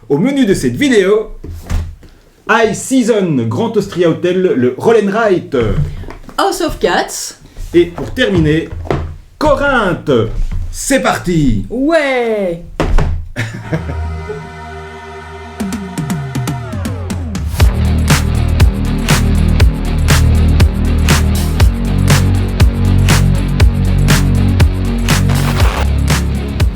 Au menu de cette vidéo, High Season, Grand Austria Hotel, le Roll and Write. House of Cats. Et pour terminer, Corinthe. C'est parti. Ouais.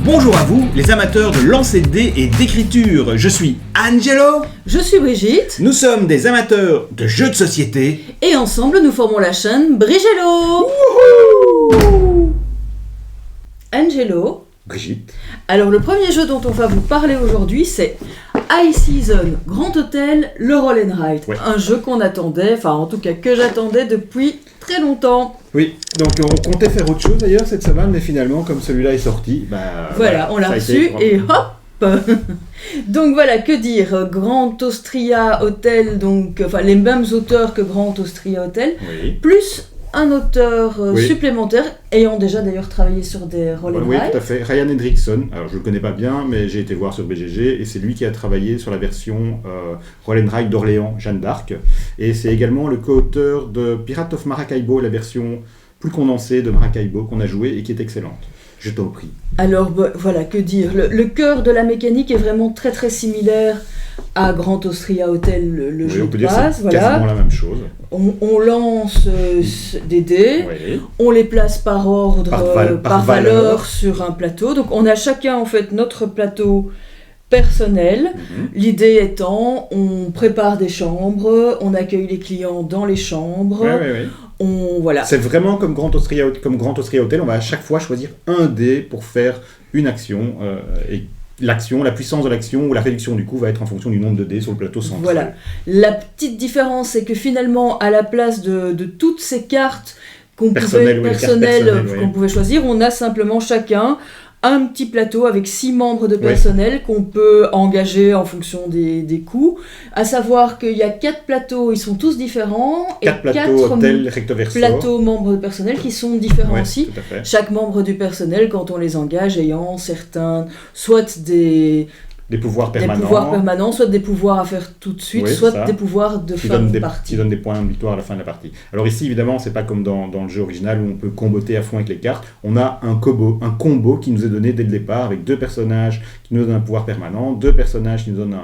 Bonjour à vous, les amateurs de lancer de dés et d'écriture. Je suis Angelo. Je suis Brigitte. Nous sommes des amateurs de jeux de société. Et ensemble, nous formons la chaîne Brigello. Angelo. Brigitte. Alors, le premier jeu dont on va vous parler aujourd'hui, c'est High Season, Grand Hôtel, le Roll and Write. Ouais. Un jeu qu'on attendait, enfin en tout cas que j'attendais depuis très longtemps. Oui, donc on comptait faire autre chose d'ailleurs cette semaine, mais finalement, comme celui-là est sorti, Voilà, on l'a ça a reçu été et hop. Donc voilà, que dire, Grand Austria Hotel, donc enfin les mêmes auteurs que Grand Austria Hotel, Oui. plus un auteur Oui. supplémentaire, ayant déjà d'ailleurs travaillé sur des Roll and Oui, Write. tout à fait. Ryan Hendrickson, alors je le connais pas bien, mais j'ai été voir sur BGG, et c'est lui qui a travaillé sur la version Roll and Write d'Orléans, Jeanne d'Arc, et c'est également le co-auteur de Pirates of Maracaibo, la version plus condensée de Maracaibo qu'on a joué et qui est excellente. Je t'en prie. Alors voilà, que dire, le cœur de la mécanique est vraiment très très similaire à Grand Austria Hotel, le Oui, jeu on peut de dire que base. c'est Voilà. quasiment la même chose. On lance des dés. Oui. On les place par ordre, Par valeur valeur. sur un plateau. Donc on a chacun en fait notre plateau personnel. Mhm. L'idée étant, on prépare des chambres, on accueille les clients dans les chambres. Oui. Voilà. C'est vraiment comme Grand Austria Hotel, on va à chaque fois choisir un dé pour faire une action, et l'action, la puissance de l'action ou la réduction du coût va être en fonction du nombre de dés sur le plateau central. Voilà. La petite différence, c'est que finalement, à la place de toutes ces cartes qu'on Personnelles, oui, les cartes personnelles, oui. qu'on pouvait choisir, on a simplement chacun un petit plateau avec 6 membres de personnel qu'on peut engager en fonction des coûts. À savoir qu'il y a 4 plateaux, ils sont tous différents. 4 plateaux, hôtel, recto verso. Plateaux membres de personnel qui sont différents Ouais, aussi. tout à fait. Chaque membre du personnel, quand on les engage, ayant certains, soit des Des pouvoirs permanents, soit des pouvoirs à faire tout de suite, Oui, soit ça. des pouvoirs de qui fin donnent de des, partie. qui donnent des points de victoire à la fin de la partie. Alors ici, évidemment, c'est pas comme dans le jeu original où on peut comboter à fond avec les cartes. On a un combo qui nous est donné dès le départ avec 2 personnages qui nous donnent un pouvoir permanent, 2 personnages qui nous donnent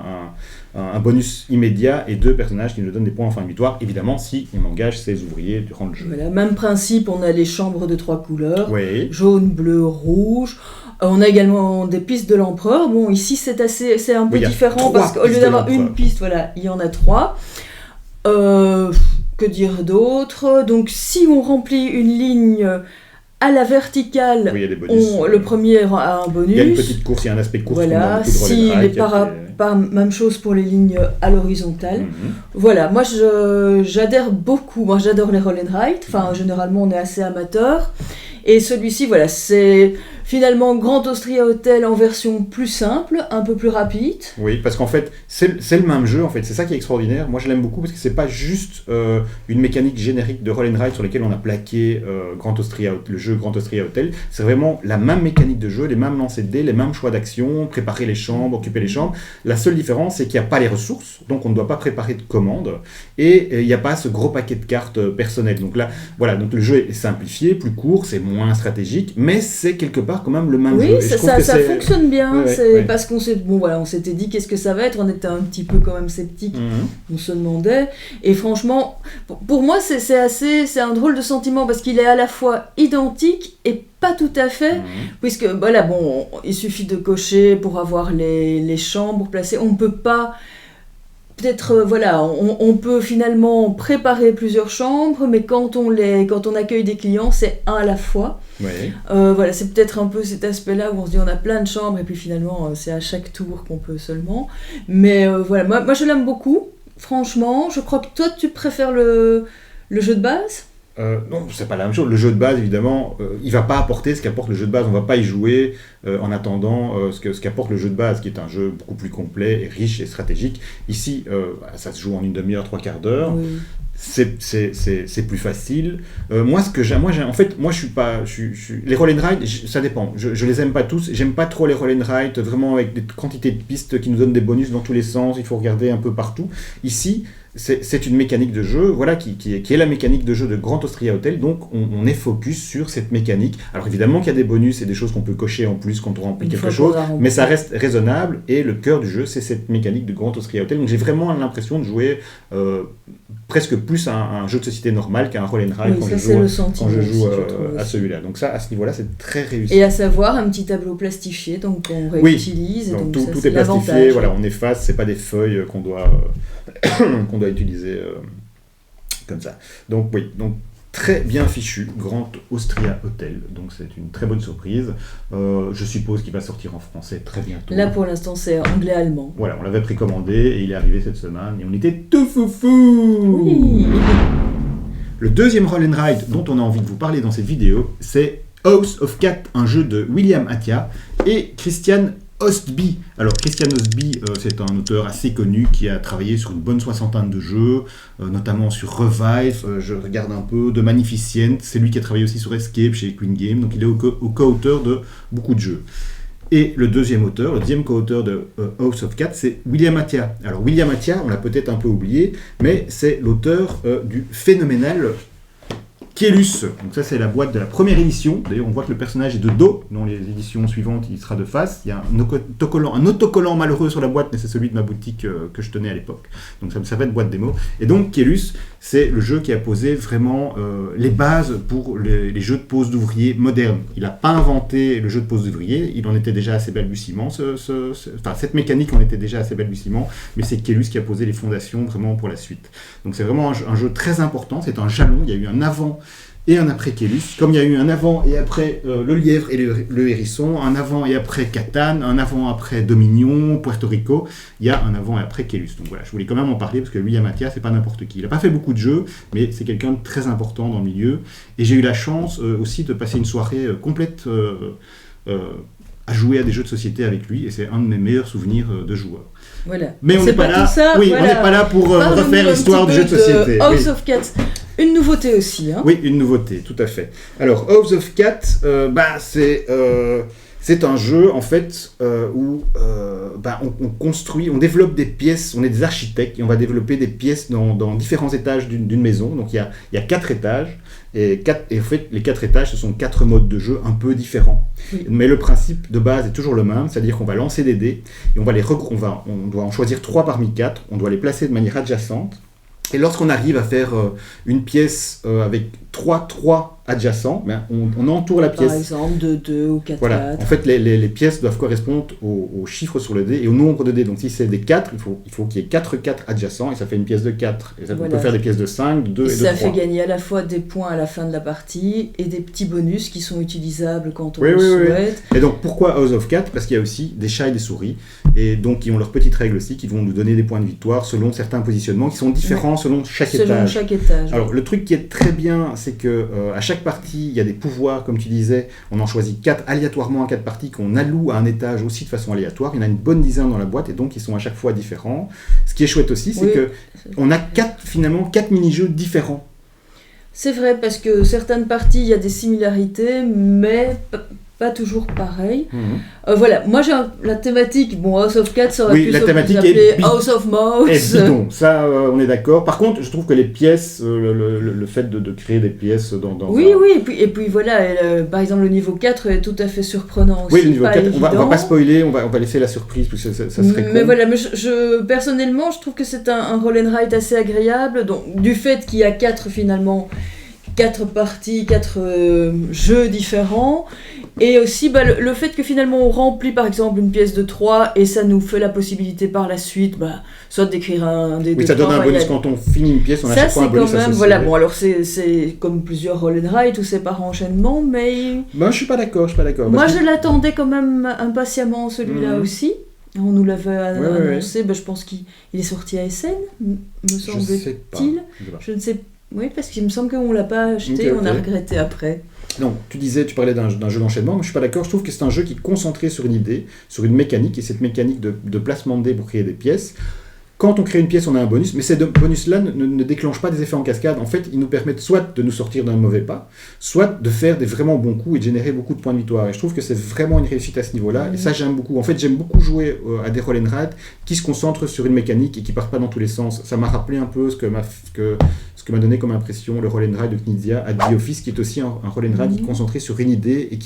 un bonus immédiat et 2 personnages qui nous donnent des points en fin de victoire, évidemment si on engage ses ouvriers durant le jeu. Voilà, même principe, on a les chambres de 3 couleurs, Oui. jaune, bleu, rouge. On a également des pistes de l'empereur. Bon, ici c'est un peu Oui, il y a différent 3 parce qu'au pistes lieu de d'avoir l'empereur. une piste, voilà, il y en a 3. Que dire d'autre? Donc si on remplit une ligne à la verticale, Oui, il y a des bonus. le premier a un bonus. Il y a une petite course, il y a un aspect de course. Voilà, comme dans beaucoup de si Roll and les Write, même chose pour les lignes à l'horizontale. Mhm. Voilà, moi j'adhère beaucoup, moi j'adore les Roll and Write, enfin généralement on est assez amateur. Et celui-ci, voilà, c'est finalement Grand Austria Hotel en version plus simple, un peu plus rapide. Oui, parce qu'en fait, c'est le même jeu, en fait. C'est ça qui est extraordinaire. Moi, je l'aime beaucoup parce que c'est pas juste une mécanique générique de Roll and Write sur laquelle on a plaqué le jeu Grand Austria Hotel. C'est vraiment la même mécanique de jeu, les mêmes lancers de dés, les mêmes choix d'action, préparer les chambres, occuper les chambres. La seule différence, c'est qu'il n'y a pas les ressources, donc on ne doit pas préparer de commandes, et il n'y a pas ce gros paquet de cartes personnelles. Donc là, voilà, donc le jeu est simplifié, plus court, c'est moins stratégique, mais c'est quelque part quand même le même jeu. Oui, Et je trouve ça que c'est- fonctionne bien, Ouais, c'est ouais. parce qu'on s'était dit qu'est-ce que ça va être, on était un petit peu quand même sceptique. Mhm. On se demandait, et franchement, pour moi c'est un drôle de sentiment parce qu'il est à la fois identique et pas tout à fait, Mhm. puisque voilà, bon, il suffit de cocher pour avoir les chambres placées, on ne peut pas, peut-être, voilà, on peut finalement préparer plusieurs chambres, mais quand on accueille des clients, c'est un à la fois. Ouais. Voilà, c'est peut-être un peu cet aspect-là où on se dit on a plein de chambres et puis finalement c'est à chaque tour qu'on peut seulement. Mais voilà, moi je l'aime beaucoup, franchement. Je crois que toi tu préfères le jeu de base. Non, c'est pas la même chose. Le jeu de base, évidemment, il va pas apporter ce qu'apporte le jeu de base. On va pas y jouer en attendant ce qu'apporte le jeu de base, qui est un jeu beaucoup plus complet et riche et stratégique. Ici, ça se joue en une demi-heure, 3/4 d'heure. Oui. c'est plus facile. Moi, en fait, moi, je suis pas, les roll and ride, ça dépend. Je les aime pas tous. J'aime pas trop les roll and ride, vraiment avec des quantités de pistes qui nous donnent des bonus dans tous les sens. Il faut regarder un peu partout. Ici, c'est une mécanique de jeu, voilà, qui est la mécanique de jeu de Grand Austria Hotel. Donc, on est focus sur cette mécanique. Alors, évidemment qu'il y a des bonus et des choses qu'on peut cocher en plus quand on remplit quelque chose, mais ça reste raisonnable. Et le cœur du jeu, c'est cette mécanique de Grand Austria Hotel. Donc, j'ai vraiment l'impression de jouer presque plus un jeu de société normal qu'un roll and ride quand je joue à celui-là. Donc, ça, à ce niveau-là, c'est très réussi. Et à savoir, un petit tableau plastifié, donc on réutilise. Oui, donc tout est plastifié. Voilà, on efface, c'est pas des feuilles qu'on doit utiliser comme ça. Donc oui, donc très bien fichu, Grand Austria Hotel, donc c'est une très bonne surprise. Je suppose qu'il va sortir en français très bientôt. Là pour l'instant c'est anglais-allemand. Voilà, on l'avait précommandé et il est arrivé cette semaine et on était tout foufou. Oui. Le deuxième roll and ride dont on a envie de vous parler dans cette vidéo, c'est House of Cat, un jeu de William Attia et Christian Ostby. Alors Christian Ostby, c'est un auteur assez connu qui a travaillé sur une bonne soixantaine de jeux, notamment sur Revive, je regarde un peu, de Magnificent, c'est lui qui a travaillé aussi sur Escape chez Queen Game, donc il est au co-auteur de beaucoup de jeux. Et le deuxième auteur, le deuxième co-auteur de House of Cat, c'est William Attia. Alors William Attia, on l'a peut-être un peu oublié, mais c'est l'auteur du phénoménal Caylus. Donc ça c'est la boîte de la première édition. D'ailleurs on voit que le personnage est de dos. Dans les éditions suivantes il sera de face. Il y a un autocollant malheureux sur la boîte, mais c'est celui de ma boutique que je tenais à l'époque. Donc ça va être boîte démo. Et donc Caylus, c'est le jeu qui a posé vraiment les bases pour les jeux de pose d'ouvriers modernes. Il n'a pas inventé le jeu de pose d'ouvriers, il en était déjà assez balbutiement. Cette mécanique en était déjà assez balbutiement, mais c'est Caylus qui a posé les fondations vraiment pour la suite. Donc c'est vraiment un jeu très important, c'est un jalon. Il y a eu un avant et un après Caylus, comme il y a eu un avant et après le lièvre et le hérisson, un avant et après Catan, un avant après Dominion, Puerto Rico, il y a un avant et après Caylus. Donc voilà, je voulais quand même en parler parce que William Attia, c'est pas n'importe qui. Il n'a pas fait beaucoup de jeux, mais c'est quelqu'un de très important dans le milieu. Et j'ai eu la chance aussi de passer une soirée complète à jouer à des jeux de société avec lui, et c'est un de mes meilleurs souvenirs de joueur. Voilà. Mais on n'est pas là. Oui, voilà. On n'est pas là pour refaire l'histoire du jeu de société. House of Cat, une nouveauté aussi. Hein. Oui, une nouveauté, tout à fait. Alors, House of Cat, c'est un jeu en fait où on construit, on développe des pièces, on est des architectes et on va développer des pièces dans différents étages d'une maison. Donc il y a 4 étages et en fait les 4 étages ce sont 4 modes de jeu un peu différents. Oui. Mais le principe de base est toujours le même, c'est-à-dire qu'on va lancer des dés et on doit en choisir 3 parmi 4, on doit les placer de manière adjacente. Et lorsqu'on arrive à faire une pièce avec 3 adjacents, on entoure la pièce. Par exemple, de 2 ou 4. Voilà. En fait, les pièces doivent correspondre aux chiffres sur le dé et au nombre de dés. Donc, si c'est des 4, il faut qu'il y ait 4 adjacents et ça fait une pièce de 4. Et ça peut faire des pièces de 5, de 2 et de 3. Ça fait gagner à la fois des points à la fin de la partie et des petits bonus qui sont utilisables quand on le souhaite. Et donc, pourquoi House of Cat ? Parce qu'il y a aussi des chats et des souris. Et donc, ils ont leurs petites règles aussi qui vont nous donner des points de victoire selon certains positionnements qui sont différents selon chaque étage. Alors, le truc qui est très bien, c'est que à chaque partie, il y a des pouvoirs, comme tu disais, on en choisit 4 aléatoirement à 4 parties qu'on alloue à un étage aussi de façon aléatoire. Il y en a une bonne dizaine dans la boîte et donc ils sont à chaque fois différents. Ce qui est chouette aussi, c'est que on a 4 mini-jeux différents. C'est vrai, parce que certaines parties, il y a des similarités, mais pas toujours pareil. Voilà, moi j'ai la thématique, House of Cat, ça aurait pu s'appeler House of Mouse. Et bidon, ça on est d'accord. Par contre, je trouve que les pièces, le fait de créer des pièces dans oui, et puis voilà, par exemple le niveau 4 est tout à fait surprenant aussi. Oui, le niveau 4, on va pas spoiler, on va laisser la surprise, parce que ça serait con. Mais voilà, personnellement, je trouve que c'est un roll and ride assez agréable, donc du fait qu'il y a 4 parties, 4 jeux différents. Et aussi le fait que finalement on remplit par exemple une pièce de 3 et ça nous fait la possibilité par la suite soit d'écrire un des deux. Oui, ça donne un bonus quand on finit une pièce, on a chaque fois un bonus associé. Voilà, bon alors c'est comme plusieurs roll and ride où c'est par enchaînement, mais... je suis pas d'accord. Moi je l'attendais quand même impatiemment celui-là aussi. On nous l'avait annoncé, je pense qu'il est sorti à Essen, me semble-t-il. Je ne sais pas. Oui, parce qu'il me semble qu'on ne l'a pas acheté, on a regretté après. Non, tu parlais d'un jeu d'enchaînement, mais je ne suis pas d'accord, je trouve que c'est un jeu qui est concentré sur une idée, sur une mécanique, et cette mécanique de placement de dés pour créer des pièces, quand on crée une pièce, on a un bonus, mais ces bonus-là ne déclenchent pas des effets en cascade. En fait, ils nous permettent soit de nous sortir d'un mauvais pas, soit de faire des vraiment bons coups et de générer beaucoup de points de victoire. Et je trouve que c'est vraiment une réussite à ce niveau-là. Et ça, j'aime beaucoup. En fait, j'aime beaucoup jouer à des roll and ride qui se concentrent sur une mécanique et qui partent pas dans tous les sens. Ça m'a rappelé un peu ce que m'a donné comme impression le roll and ride de Knizia à The Office, qui est aussi un roll and ride qui est concentré sur une idée et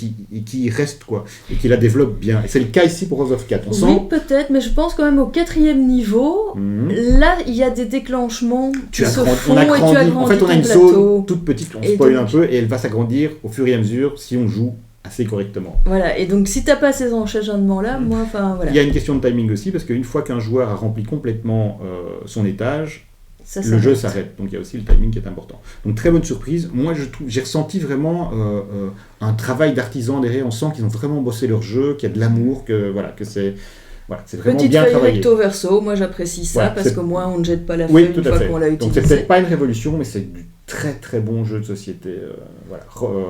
qui reste, quoi, et qui la développe bien. Et c'est le cas ici pour House of Cat. Oui, peut-être, mais je pense quand même au 4e niveau, là, il y a des déclenchements qui se font et tu agrandis en fait, on a une zone toute petite, on spoil un peu, et elle va s'agrandir au fur et à mesure si on joue assez correctement. Voilà, et donc si t'as pas ces enchaînements-là, voilà. Il y a une question de timing aussi, parce qu'une fois qu'un joueur a rempli complètement son étage, le jeu s'arrête. Donc il y a aussi le timing qui est important. Donc très bonne surprise. Moi, j'ai ressenti vraiment un travail d'artisan derrière. On sent qu'ils ont vraiment bossé leur jeu, qu'il y a de l'amour, que c'est vraiment petite bien travaillé. Recto verso, moi j'apprécie ça, parce qu'au moins on ne jette pas la oui, feuille une fois qu'on l'a utilisé. Donc c'est peut-être pas une révolution, mais c'est du très très bon jeu de société.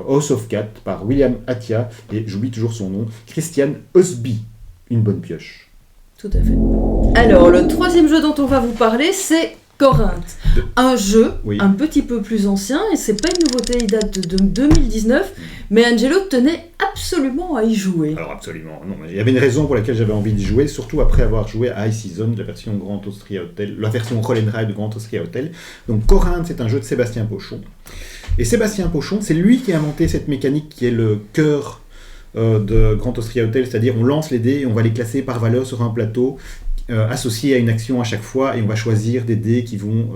House of Cat par William Attia, et j'oublie toujours son nom, Christian Husby. Une bonne pioche. Tout à fait. Alors, le 3e jeu dont on va vous parler, c'est Corinthe. Un jeu un petit peu plus ancien, et c'est pas une nouveauté, il date de 2019, mais Angelo tenait absolument à y jouer. Alors absolument, non, mais il y avait une raison pour laquelle j'avais envie d'y jouer, surtout après avoir joué à High Season, la version Grand Austria Hotel, la version Roll and Ride de Grand Austria Hotel. Donc Corinthe, c'est un jeu de Sébastien Pochon. Et Sébastien Pochon, c'est lui qui a inventé cette mécanique qui est le cœur de Grand Austria Hotel, c'est-à-dire on lance les dés et on va les classer par valeur sur un plateau, associé à une action à chaque fois, et on va choisir des dés qui vont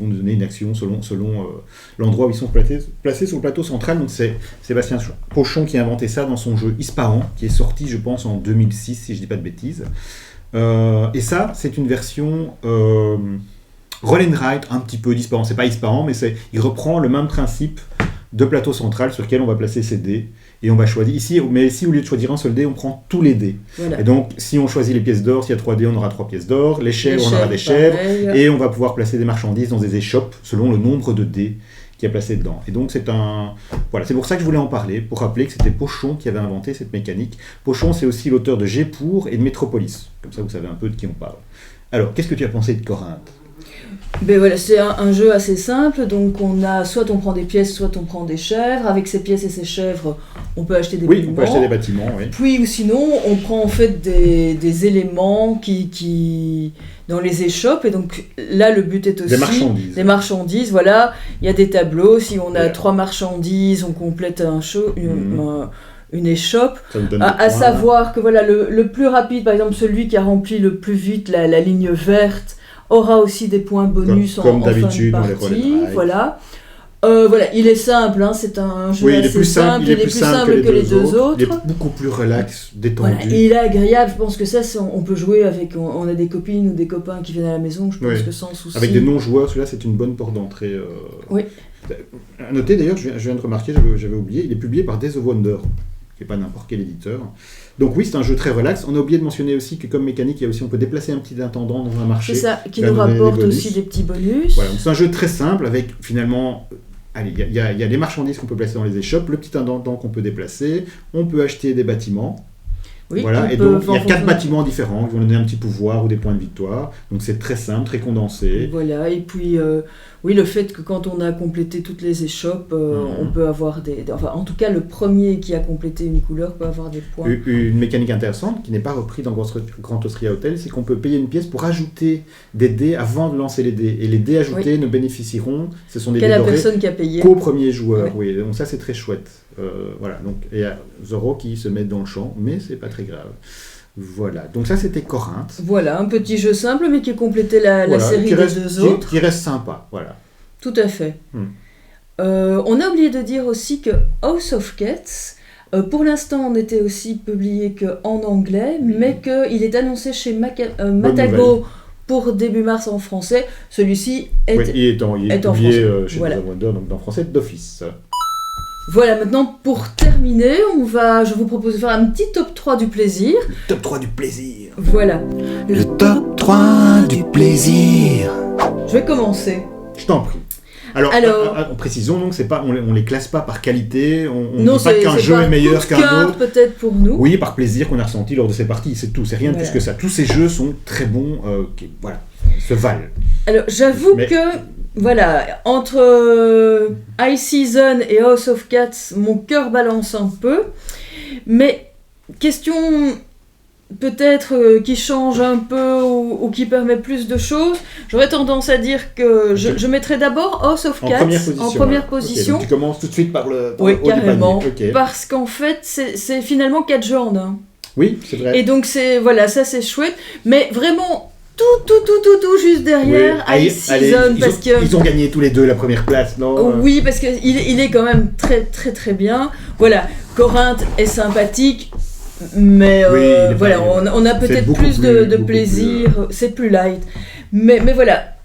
nous donner une action selon l'endroit où ils sont placés sur le plateau central. Donc c'est Sébastien Pochon qui a inventé ça dans son jeu Ispahan, qui est sorti je pense en 2006 si je dis pas de bêtises. Et ça c'est une version Roll and Ride un petit peu d'Ispahan. C'est pas Ispahan, mais il reprend le même principe de plateau central sur lequel on va placer ses dés. Et on va choisir ici, mais ici au lieu de choisir un seul dé, on prend tous les dés. Voilà. Et donc si on choisit les pièces d'or, s'il y a 3 dés, on aura 3 pièces d'or, les chèvres, on aura des chèvres, et on va pouvoir placer des marchandises dans des échoppes selon le nombre de dés qu'il y a placé dedans. Et donc c'est pour ça que je voulais en parler, pour rappeler que c'était Pochon qui avait inventé cette mécanique. Pochon, c'est aussi l'auteur de G-Pour et de Métropolis. Comme ça vous savez un peu de qui on parle. Alors, qu'est-ce que tu as pensé de Corinthe ? Ben voilà, c'est un jeu assez simple, donc soit on prend des pièces, soit on prend des chèvres. Avec ces pièces et ces chèvres, on peut acheter des bâtiments. Oui, on peut acheter des bâtiments, oui. Puis, ou sinon, on prend en fait des éléments qui dans les échoppes, et donc là, le but est aussi... Des marchandises, voilà. Il y a des tableaux, si on a 3 marchandises, on complète une échoppe, à savoir que voilà, le plus rapide, par exemple, celui qui a rempli le plus vite la ligne verte, aura aussi des points bonus en fin de partie. Voilà. Il est simple, c'est un jeu assez simple, il est plus simple que les deux autres. Il est beaucoup plus relax, détendu. Voilà. Et il est agréable, je pense que ça, on peut jouer avec, on a des copines ou des copains qui viennent à la maison, je pense que sans souci. Avec des non-joueurs, celui-là c'est une bonne porte d'entrée. Oui. À noter d'ailleurs, je viens de remarquer, j'avais oublié, il est publié par Days of Wonder, qui n'est pas n'importe quel éditeur. Donc oui, c'est un jeu très relax. On a oublié de mentionner aussi que comme mécanique, on peut déplacer un petit intendant dans un marché. C'est ça, qui nous rapporte aussi des petits bonus. Voilà, donc c'est un jeu très simple avec finalement... il y a des marchandises qu'on peut placer dans les échoppes, le petit intendant qu'on peut déplacer, on peut acheter des bâtiments. Oui, voilà, et donc il y a 4 bâtiments différents qui vont donner un petit pouvoir ou des points de victoire. Donc c'est très simple, très condensé. Voilà, et puis le fait que quand on a complété toutes les échoppes, on peut avoir en tout cas le premier qui a complété une couleur peut avoir des points. Une mécanique intéressante qui n'est pas reprise dans Grand Austria Hotel, c'est qu'on peut payer une pièce pour ajouter des dés avant de lancer les dés. Et les dés ajoutés ne bénéficieront, ce sont des dés dorés, personne qui a payé qu'au premier joueur. Oui, donc ça c'est très chouette. Donc il y a Zoro qui se met dans le champ, mais c'est pas très grave. Voilà, donc ça c'était Corinthe. Voilà, un petit jeu simple mais qui complétait la série des deux autres. Qui reste sympa, voilà. Tout à fait. On a oublié de dire aussi que House of Cats, pour l'instant on était aussi publié qu'en anglais, mais qu'il est annoncé chez Matago pour début mars en français. Celui-ci est publié en français. Chez Days of Wonder, donc en français d'office. Voilà, maintenant pour terminer, je vous propose de faire un petit top 3 du plaisir. Le top 3 du plaisir. Voilà. Le top 3 du plaisir. Je vais commencer. Je t'en prie. Alors en précisons donc, c'est pas, on les classe pas par qualité, on ne dit pas qu'un jeu est meilleur qu'un autre. Peut-être pour nous. Oui, par plaisir qu'on a ressenti lors de ces parties, c'est tout, c'est rien de plus que ça. Tous ces jeux sont très bons, voilà. se valent. Alors, j'avoue Mais- que, voilà, entre High Season et House of Cats, mon cœur balance un peu. Mais, question peut-être qui change un peu ou qui permet plus de choses, j'aurais tendance à dire que je mettrais d'abord House of En Cats première position. en première alors. position. Ok, donc tu commences tout de suite par le Oui, haut du carrément. panier. Ok. Parce qu'en fait, c'est finalement 4 jeux en un. Oui, c'est vrai. Et donc, voilà, ça c'est chouette. Mais vraiment, tout juste derrière Oui. High Season. Parce que. Ils ont gagné tous les deux la première place, non? Oui, parce qu'il il est quand même très bien. Voilà, Corinthe est sympathique, mais Oui, il est voilà, pas- on a c'est peut-être beaucoup plus plus- de beaucoup plaisir, c'est plus light. Mais voilà,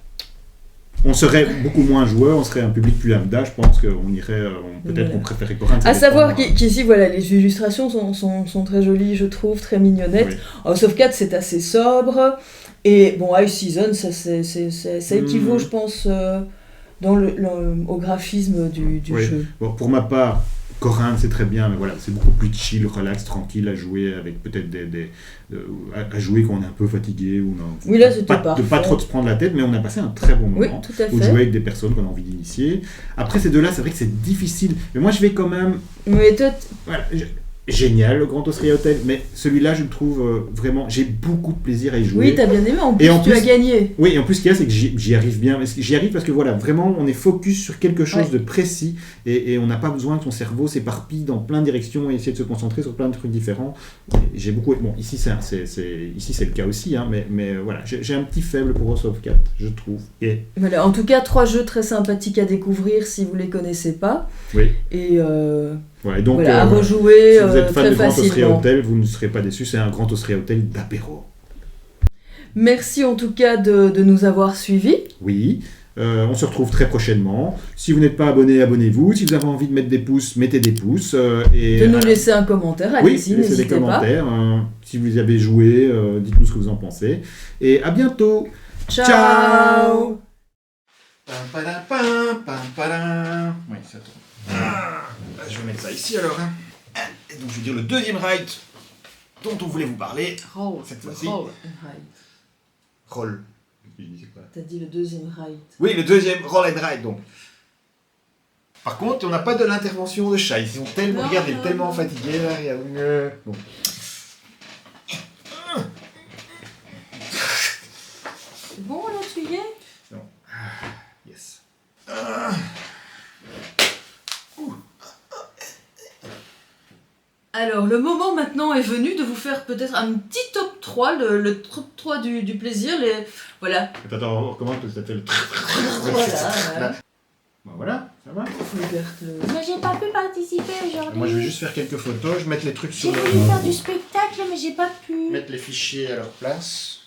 On serait beaucoup moins joueurs, on serait un public plus lambda, je pense qu'on irait, peut-être Voilà. qu'on préférait Corinthe. à ça savoir dépend, qu'ici, voilà, les illustrations sont très jolies, je trouve, très mignonnettes. Oui. House of Cats, c'est assez sobre. Et bon, High Season, ça équivaut, je pense, au graphisme du Oui. jeu. Bon, pour ma part, Corinthe c'est très bien, mais voilà, c'est beaucoup plus chill, relax, tranquille à jouer, avec peut-être à jouer quand on est un peu fatigué ou non. Oui, là, c'était pas, parfait. de pas trop se prendre la tête, mais on a passé un très bon Oui, moment. tout à Ou de fait. jouer avec des personnes qu'on a envie d'initier. Après ces deux-là, c'est vrai que c'est difficile. Mais moi, je vais quand même. Mais toi, Voilà, génial, le Grand Austria Hotel, mais celui-là, je le trouve vraiment. J'ai beaucoup de plaisir à y jouer. oui, t'as bien aimé, en plus, Et en tu plus- as gagné. Oui, et en plus, ce qu'il y a, c'est que j'y arrive bien. J'y arrive parce que voilà, vraiment, on est focus sur quelque chose Ouais. de précis et on n'a pas besoin que son cerveau s'éparpille dans plein de directions et essayer de se concentrer sur plein de trucs différents. Et j'ai beaucoup. Bon, ici, c'est le cas aussi, hein, mais voilà, j'ai un petit faible pour House of Cats, je trouve. Et Voilà, en tout cas, 3 jeux très sympathiques à découvrir si vous les connaissez pas. oui, Et voilà. Et donc, voilà, à rejouer si vous êtes fan très de Grand Austria facilement. Hotel, vous ne serez pas déçus. C'est un Grand Austria Hotel d'apéro. Merci en tout cas de nous avoir suivis. Oui. On se retrouve très prochainement. Si vous n'êtes pas abonné, abonnez-vous. Si vous avez envie de mettre des pouces, mettez des pouces. Et De nous laisser un commentaire, oui, allez-y, laissez des n'hésitez pas. commentaires. Si vous y avez joué, dites-nous ce que vous en pensez. Et à bientôt. Ciao. Oui, ça tourne. Je vais mettre ça ici alors. hein. Et donc je vais dire le deuxième ride dont on voulait vous parler. Cette fois-ci. Roll. Je disais quoi? T'as dit le deuxième ride. Oui, le deuxième roll and ride donc. Par contre, on n'a pas de l'intervention de chat. Ils sont tellement, Non, regarde, il est non, tellement non. fatigué là. Regarde. Bon. C'est bon, là, tu y es? Yes. Alors, le moment maintenant est venu de vous faire peut-être un petit top 3, le top 3 du plaisir. Voilà. Attends, on recommence parce que ça fait le. Voilà. Bon, voilà, ça va. Liberté. Mais j'ai pas pu participer aujourd'hui. Moi, je vais juste faire quelques photos. Je vais mettre les trucs J'ai sur voulu faire du spectacle, mais j'ai pas pu. mettre les fichiers à leur place.